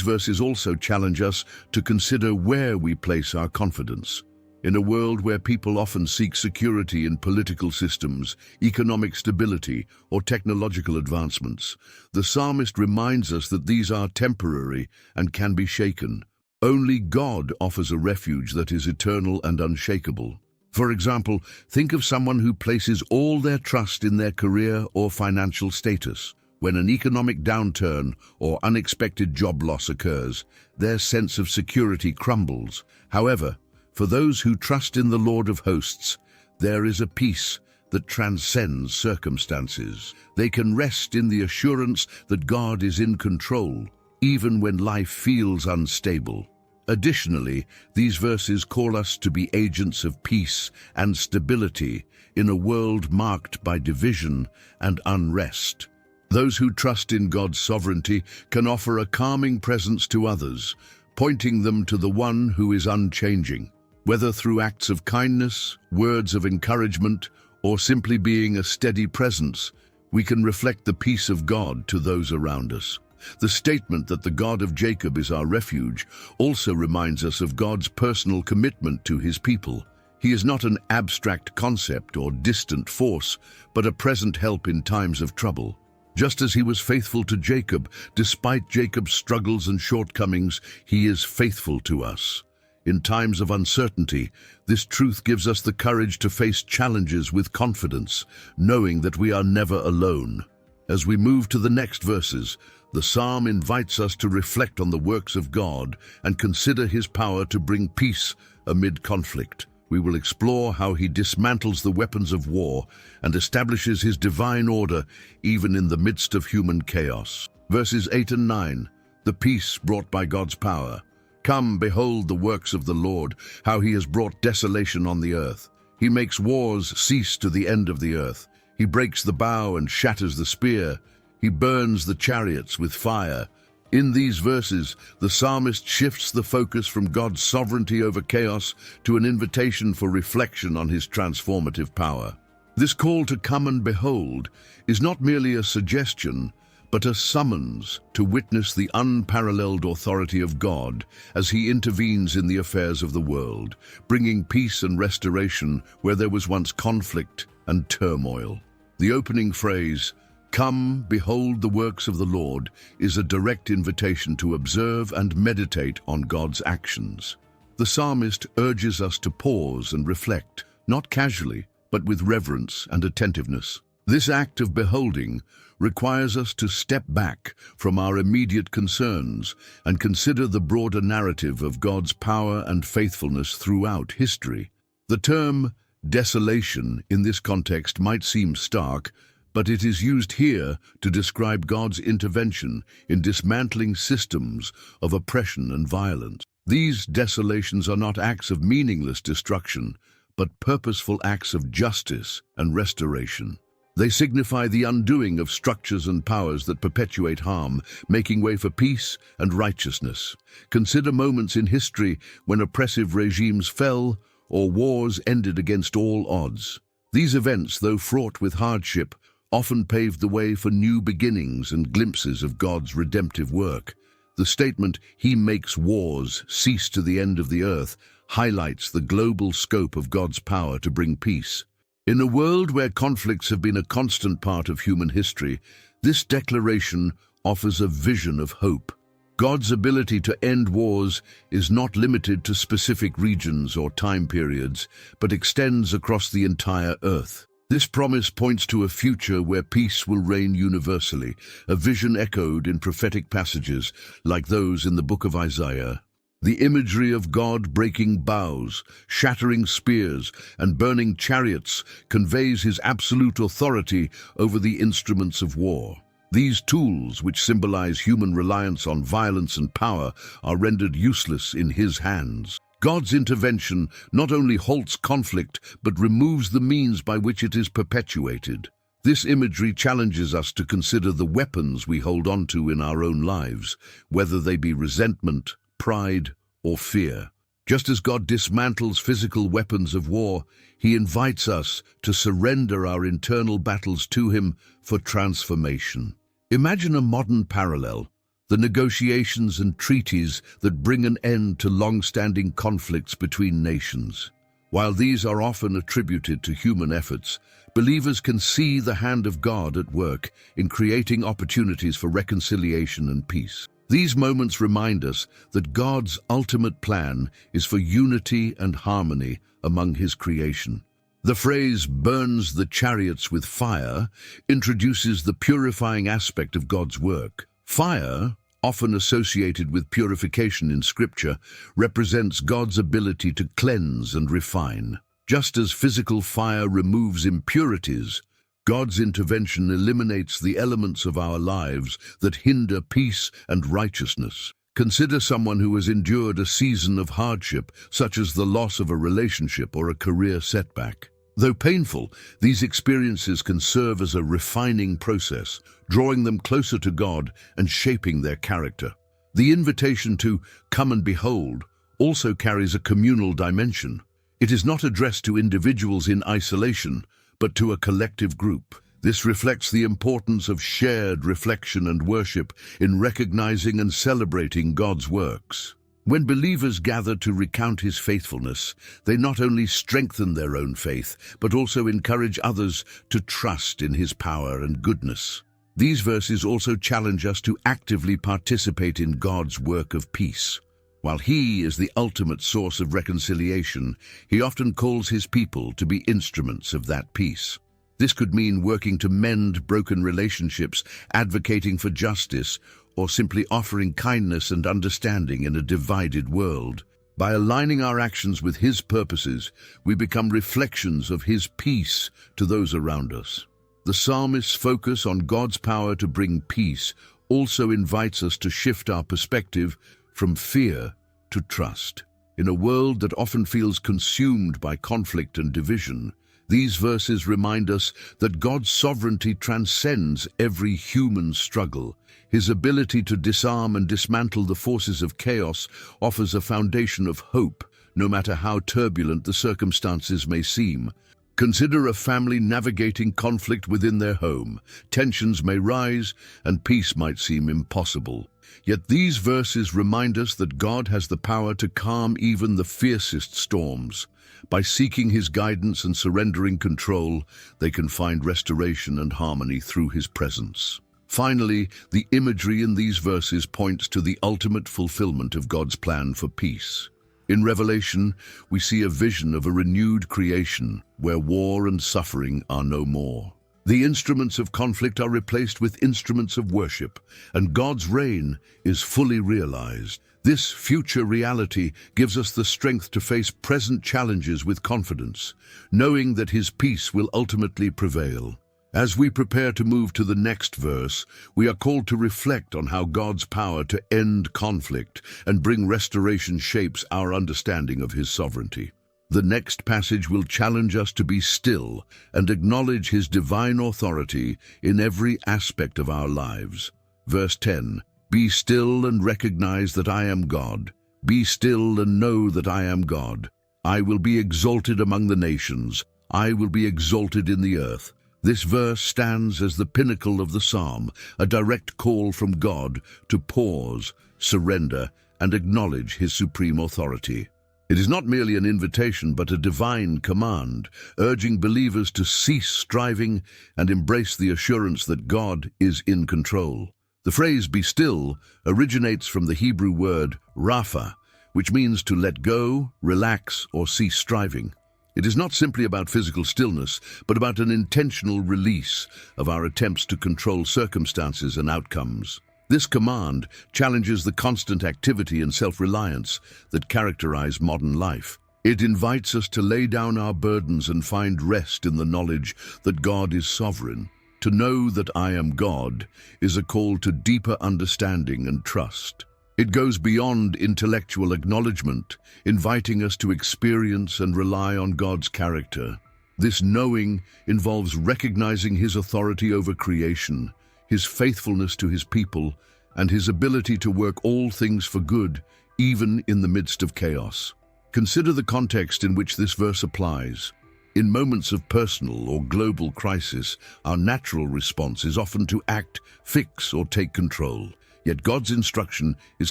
Speaker 1: verses also challenge us to consider where we place our confidence. In a world where people often seek security in political systems, economic stability, or technological advancements, the psalmist reminds us that these are temporary and can be shaken. Only God offers a refuge that is eternal and unshakable. For example, think of someone who places all their trust in their career or financial status. When an economic downturn or unexpected job loss occurs, their sense of security crumbles. However, for those who trust in the Lord of hosts, there is a peace that transcends circumstances. They can rest in the assurance that God is in control, even when life feels unstable. Additionally, these verses call us to be agents of peace and stability in a world marked by division and unrest. Those who trust in God's sovereignty can offer a calming presence to others, pointing them to the one who is unchanging. Whether through acts of kindness, words of encouragement, or simply being a steady presence, we can reflect the peace of God to those around us. The statement that the God of Jacob is our refuge also reminds us of God's personal commitment to his people. He is not an abstract concept or distant force, but a present help in times of trouble. Just as he was faithful to Jacob, despite Jacob's struggles and shortcomings, he is faithful to us. In times of uncertainty, this truth gives us the courage to face challenges with confidence, knowing that we are never alone. As we move to the next verses, the psalm invites us to reflect on the works of God and consider his power to bring peace amid conflict. We will explore how he dismantles the weapons of war and establishes his divine order even in the midst of human chaos. Verses 8 and 9, the peace brought by God's power. Come, behold the works of the Lord, how he has brought desolation on the earth. He makes wars cease to the end of the earth. He breaks the bow and shatters the spear. He burns the chariots with fire. In these verses, the psalmist shifts the focus from God's sovereignty over chaos to an invitation for reflection on his transformative power. This call to come and behold is not merely a suggestion, but a summons to witness the unparalleled authority of God as he intervenes in the affairs of the world, bringing peace and restoration where there was once conflict and turmoil. The opening phrase, "Come, behold the works of the Lord," is a direct invitation to observe and meditate on God's actions. The psalmist urges us to pause and reflect, not casually, but with reverence and attentiveness. This act of beholding requires us to step back from our immediate concerns and consider the broader narrative of God's power and faithfulness throughout history. The term desolation in this context might seem stark, but it is used here to describe God's intervention in dismantling systems of oppression and violence. These desolations are not acts of meaningless destruction, but purposeful acts of justice and restoration. They signify the undoing of structures and powers that perpetuate harm, making way for peace and righteousness. Consider moments in history when oppressive regimes fell or wars ended against all odds. These events, though fraught with hardship, often paved the way for new beginnings and glimpses of God's redemptive work. The statement, "He makes wars cease to the end of the earth," highlights the global scope of God's power to bring peace. In a world where conflicts have been a constant part of human history, this declaration offers a vision of hope. God's ability to end wars is not limited to specific regions or time periods, but extends across the entire earth. This promise points to a future where peace will reign universally, a vision echoed in prophetic passages like those in the book of Isaiah. The imagery of God breaking bows, shattering spears, and burning chariots conveys his absolute authority over the instruments of war. These tools, which symbolize human reliance on violence and power, are rendered useless in his hands. God's intervention not only halts conflict, but removes the means by which it is perpetuated. This imagery challenges us to consider the weapons we hold on to in our own lives, whether they be resentment, pride, or fear. Just as God dismantles physical weapons of war, he invites us to surrender our internal battles to him for transformation. Imagine a modern parallel, the negotiations and treaties that bring an end to long-standing conflicts between nations. While these are often attributed to human efforts, believers can see the hand of God at work in creating opportunities for reconciliation and peace. These moments remind us that God's ultimate plan is for unity and harmony among his creation. The phrase "burns the chariots with fire" introduces the purifying aspect of God's work. Fire, often associated with purification in Scripture, represents God's ability to cleanse and refine. Just as physical fire removes impurities, God's intervention eliminates the elements of our lives that hinder peace and righteousness. Consider someone who has endured a season of hardship, such as the loss of a relationship or a career setback. Though painful, these experiences can serve as a refining process, drawing them closer to God and shaping their character. The invitation to "come and behold" also carries a communal dimension. It is not addressed to individuals in isolation, but to a collective group. This reflects the importance of shared reflection and worship in recognizing and celebrating God's works. When believers gather to recount his faithfulness, they not only strengthen their own faith, but also encourage others to trust in his power and goodness. These verses also challenge us to actively participate in God's work of peace. While he is the ultimate source of reconciliation, he often calls his people to be instruments of that peace. This could mean working to mend broken relationships, advocating for justice, or simply offering kindness and understanding in a divided world. By aligning our actions with his purposes, we become reflections of his peace to those around us. The psalmist's focus on God's power to bring peace also invites us to shift our perspective from fear to trust. In a world that often feels consumed by conflict and division, these verses remind us that God's sovereignty transcends every human struggle. His ability to disarm and dismantle the forces of chaos offers a foundation of hope, no matter how turbulent the circumstances may seem. Consider a family navigating conflict within their home. Tensions may rise, and peace might seem impossible. Yet these verses remind us that God has the power to calm even the fiercest storms. By seeking his guidance and surrendering control, they can find restoration and harmony through his presence. Finally, the imagery in these verses points to the ultimate fulfillment of God's plan for peace. In Revelation, we see a vision of a renewed creation where war and suffering are no more. The instruments of conflict are replaced with instruments of worship, and God's reign is fully realized. This future reality gives us the strength to face present challenges with confidence, knowing that his peace will ultimately prevail. As we prepare to move to the next verse, we are called to reflect on how God's power to end conflict and bring restoration shapes our understanding of his sovereignty. The next passage will challenge us to be still and acknowledge his divine authority in every aspect of our lives. Verse 10, "Be still and recognize that I am God. Be still and know that I am God. I will be exalted among the nations. I will be exalted in the earth." This verse stands as the pinnacle of the psalm, a direct call from God to pause, surrender, and acknowledge his supreme authority. It is not merely an invitation, but a divine command, urging believers to cease striving and embrace the assurance that God is in control. The phrase "be still" originates from the Hebrew word rapha, which means to let go, relax, or cease striving. It is not simply about physical stillness, but about an intentional release of our attempts to control circumstances and outcomes. This command challenges the constant activity and self-reliance that characterize modern life. It invites us to lay down our burdens and find rest in the knowledge that God is sovereign. To know that I am God is a call to deeper understanding and trust. It goes beyond intellectual acknowledgement, inviting us to experience and rely on God's character. This knowing involves recognizing His authority over creation, His faithfulness to His people, and His ability to work all things for good, even in the midst of chaos. Consider the context in which this verse applies. In moments of personal or global crisis, our natural response is often to act, fix, or take control. Yet God's instruction is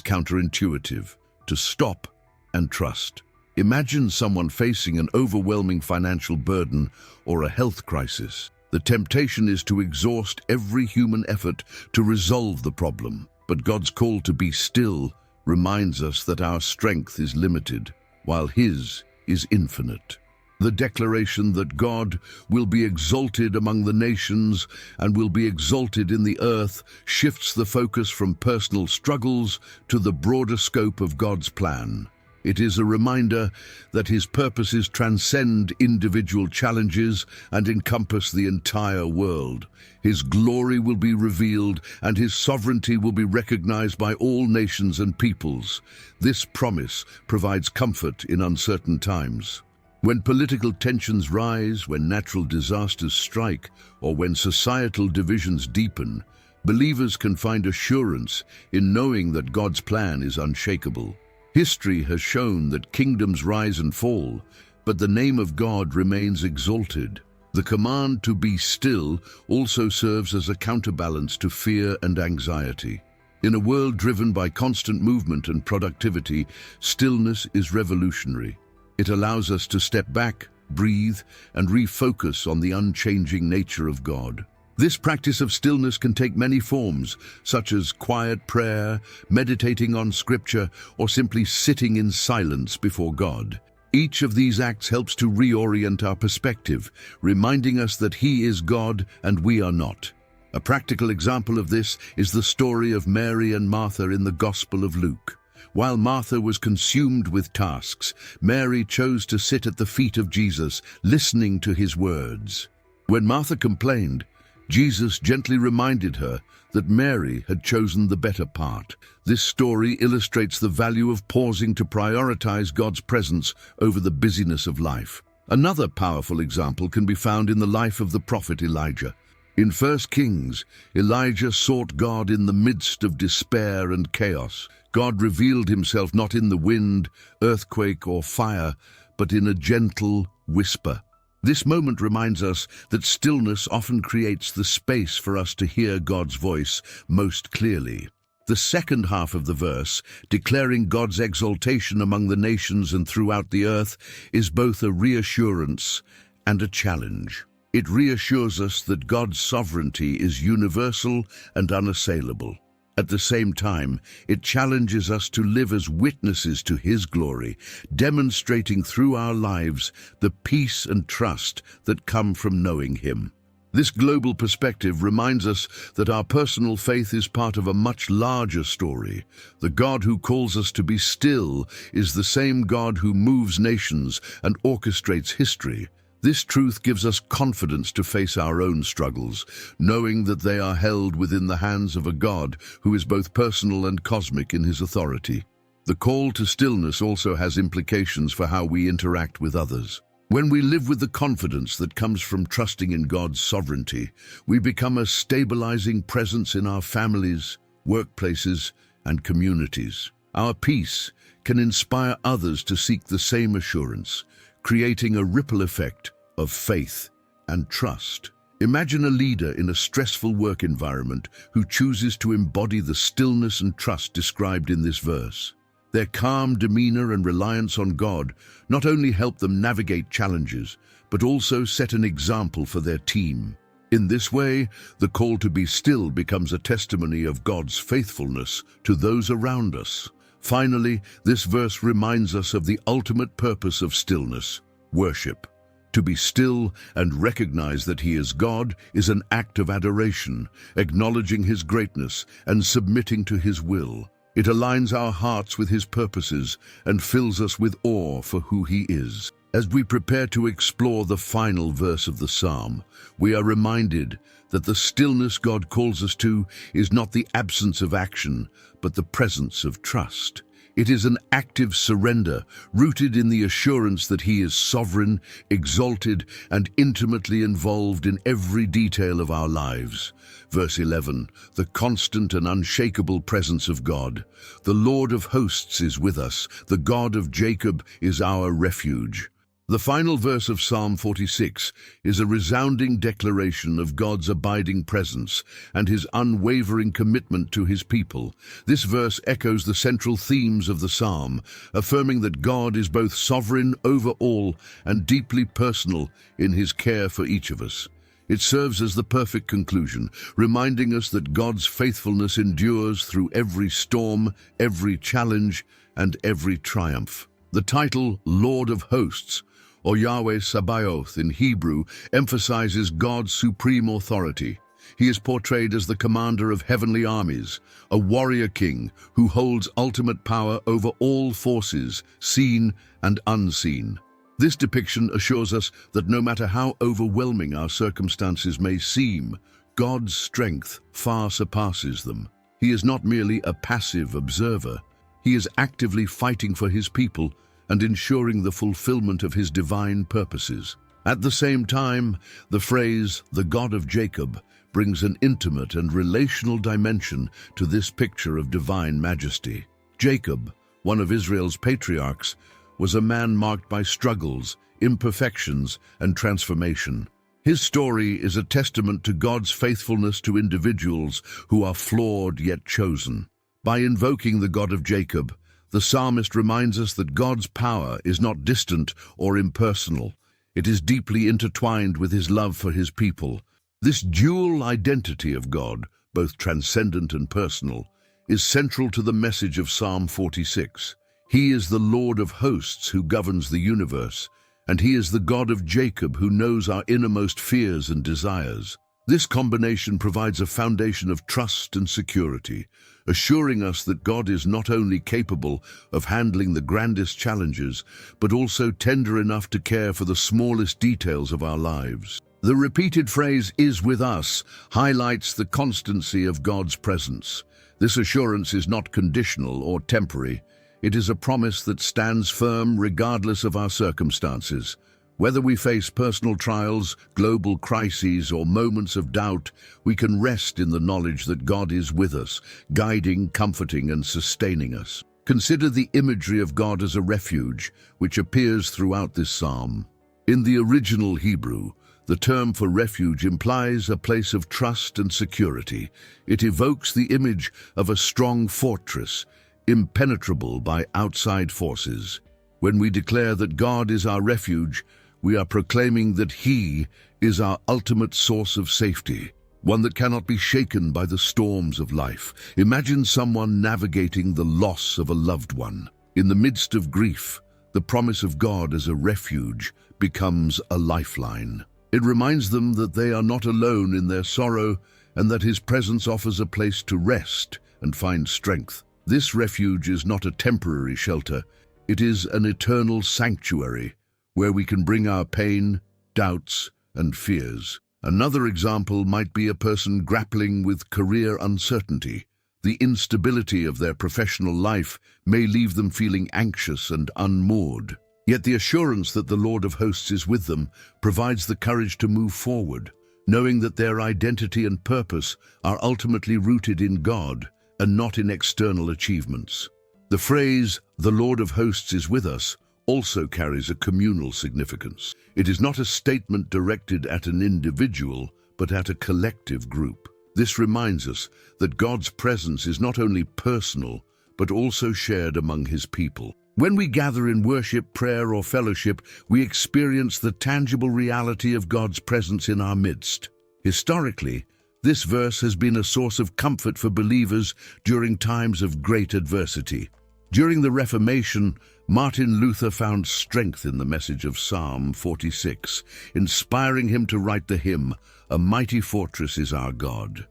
Speaker 1: counterintuitive: to stop and trust. Imagine someone facing an overwhelming financial burden or a health crisis. The temptation is to exhaust every human effort to resolve the problem. But God's call to be still reminds us that our strength is limited, while His is infinite. The declaration that God will be exalted among the nations and will be exalted in the earth shifts the focus from personal struggles to the broader scope of God's plan. It is a reminder that His purposes transcend individual challenges and encompass the entire world. His glory will be revealed and His sovereignty will be recognized by all nations and peoples. This promise provides comfort in uncertain times. When political tensions rise, when natural disasters strike, or when societal divisions deepen, believers can find assurance in knowing that God's plan is unshakable. History has shown that kingdoms rise and fall, but the name of God remains exalted. The command to be still also serves as a counterbalance to fear and anxiety. In a world driven by constant movement and productivity, stillness is revolutionary. It allows us to step back, breathe, and refocus on the unchanging nature of God. This practice of stillness can take many forms, such as quiet prayer, meditating on Scripture, or simply sitting in silence before God. Each of these acts helps to reorient our perspective, reminding us that He is God and we are not. A practical example of this is the story of Mary and Martha in the Gospel of Luke. While Martha was consumed with tasks, Mary chose to sit at the feet of Jesus, listening to His words. When Martha complained, Jesus gently reminded her that Mary had chosen the better part. This story illustrates the value of pausing to prioritize God's presence over the busyness of life. Another powerful example can be found in the life of the prophet Elijah. In 1 Kings, Elijah sought God in the midst of despair and chaos. God revealed Himself not in the wind, earthquake, or fire, but in a gentle whisper. This moment reminds us that stillness often creates the space for us to hear God's voice most clearly. The second half of the verse, declaring God's exaltation among the nations and throughout the earth, is both a reassurance and a challenge. It reassures us that God's sovereignty is universal and unassailable. At the same time, it challenges us to live as witnesses to His glory, demonstrating through our lives the peace and trust that come from knowing Him. This global perspective reminds us that our personal faith is part of a much larger story. The God who calls us to be still is the same God who moves nations and orchestrates history. This truth gives us confidence to face our own struggles, knowing that they are held within the hands of a God who is both personal and cosmic in His authority. The call to stillness also has implications for how we interact with others. When we live with the confidence that comes from trusting in God's sovereignty, we become a stabilizing presence in our families, workplaces, and communities. Our peace can inspire others to seek the same assurance, creating a ripple effect of faith and trust. Imagine a leader in a stressful work environment who chooses to embody the stillness and trust described in this verse. Their calm demeanor and reliance on God not only help them navigate challenges, but also set an example for their team. In this way, the call to be still becomes a testimony of God's faithfulness to those around us. Finally, this verse reminds us of the ultimate purpose of stillness: worship. To be still and recognize that He is God is an act of adoration, acknowledging His greatness and submitting to His will. It aligns our hearts with His purposes and fills us with awe for who He is. As we prepare to explore the final verse of the psalm, we are reminded that the stillness God calls us to is not the absence of action, but the presence of trust. It is an active surrender, rooted in the assurance that He is sovereign, exalted, and intimately involved in every detail of our lives. Verse 11, the constant and unshakable presence of God. The Lord of hosts is with us. The God of Jacob is our refuge. The final verse of Psalm 46 is a resounding declaration of God's abiding presence and His unwavering commitment to His people. This verse echoes the central themes of the psalm, affirming that God is both sovereign over all and deeply personal in His care for each of us. It serves as the perfect conclusion, reminding us that God's faithfulness endures through every storm, every challenge, and every triumph. The title, Lord of Hosts, or Yahweh Sabaoth in Hebrew, emphasizes God's supreme authority. He is portrayed as the commander of heavenly armies, a warrior king who holds ultimate power over all forces, seen and unseen. This depiction assures us that no matter how overwhelming our circumstances may seem, God's strength far surpasses them. He is not merely a passive observer. He is actively fighting for His people and ensuring the fulfillment of His divine purposes. At the same time, the phrase, the God of Jacob, brings an intimate and relational dimension to this picture of divine majesty. Jacob, one of Israel's patriarchs, was a man marked by struggles, imperfections, and transformation. His story is a testament to God's faithfulness to individuals who are flawed yet chosen. By invoking the God of Jacob, the psalmist reminds us that God's power is not distant or impersonal. It is deeply intertwined with His love for His people. This dual identity of God, both transcendent and personal, is central to the message of Psalm 46. He is the Lord of hosts who governs the universe, and He is the God of Jacob who knows our innermost fears and desires. This combination provides a foundation of trust and security, assuring us that God is not only capable of handling the grandest challenges, but also tender enough to care for the smallest details of our lives. The repeated phrase, "is with us," highlights the constancy of God's presence. This assurance is not conditional or temporary. It is a promise that stands firm regardless of our circumstances. Whether we face personal trials, global crises, or moments of doubt, we can rest in the knowledge that God is with us, guiding, comforting, and sustaining us. Consider the imagery of God as a refuge, which appears throughout this psalm. In the original Hebrew, the term for refuge implies a place of trust and security. It evokes the image of a strong fortress, impenetrable by outside forces. When we declare that God is our refuge, we are proclaiming that He is our ultimate source of safety, one that cannot be shaken by the storms of life. Imagine someone navigating the loss of a loved one. In the midst of grief, the promise of God as a refuge becomes a lifeline. It reminds them that they are not alone in their sorrow and that His presence offers a place to rest and find strength. This refuge is not a temporary shelter. It is an eternal sanctuary where we can bring our pain, doubts, and fears. Another example might be a person grappling with career uncertainty. The instability of their professional life may leave them feeling anxious and unmoored. Yet the assurance that the Lord of hosts is with them provides the courage to move forward, knowing that their identity and purpose are ultimately rooted in God and not in external achievements. The phrase, "the Lord of hosts is with us," also carries a communal significance. It is not a statement directed at an individual, but at a collective group. This reminds us that God's presence is not only personal, but also shared among His people. When we gather in worship, prayer, or fellowship, we experience the tangible reality of God's presence in our midst. Historically, this verse has been a source of comfort for believers during times of great adversity. During the Reformation, Martin Luther found strength in the message of Psalm 46, inspiring him to write the hymn, "A Mighty Fortress is Our God."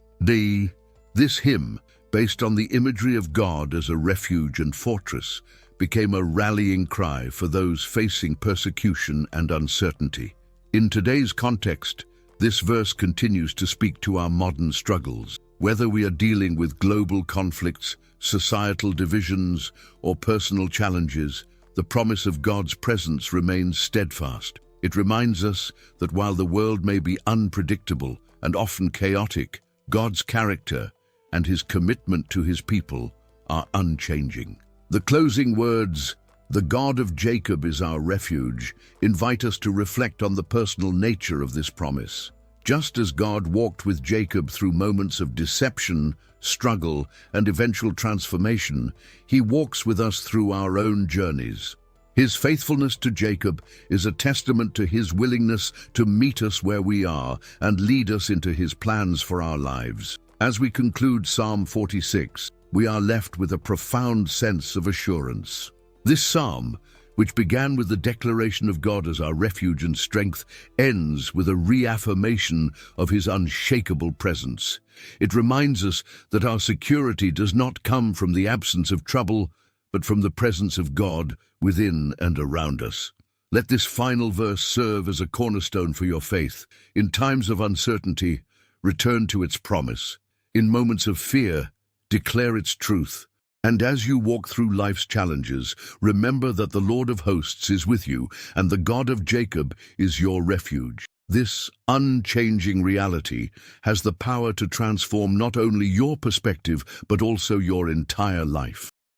Speaker 1: This hymn, based on the imagery of God as a refuge and fortress, became a rallying cry for those facing persecution and uncertainty. In today's context, this verse continues to speak to our modern struggles. Whether we are dealing with global conflicts, societal divisions, or personal challenges, the promise of God's presence remains steadfast. It reminds us that while the world may be unpredictable and often chaotic, God's character and his commitment to his people are unchanging. The closing words, "The God of Jacob is our refuge," invite us to reflect on the personal nature of this promise. Just as God walked with Jacob through moments of deception, struggle, and eventual transformation, he walks with us through our own journeys. His faithfulness to Jacob is a testament to his willingness to meet us where we are and lead us into his plans for our lives. As we conclude Psalm 46, we are left with a profound sense of assurance. This psalm, which began with the declaration of God as our refuge and strength, ends with a reaffirmation of his unshakable presence. It reminds us that our security does not come from the absence of trouble, but from the presence of God within and around us. Let this final verse serve as a cornerstone for your faith. In times of uncertainty, return to its promise. In moments of fear, declare its truth. And as you walk through life's challenges, remember that the Lord of hosts is with you, and the God of Jacob is your refuge. This unchanging reality has the power to transform not only your perspective, but also your entire life.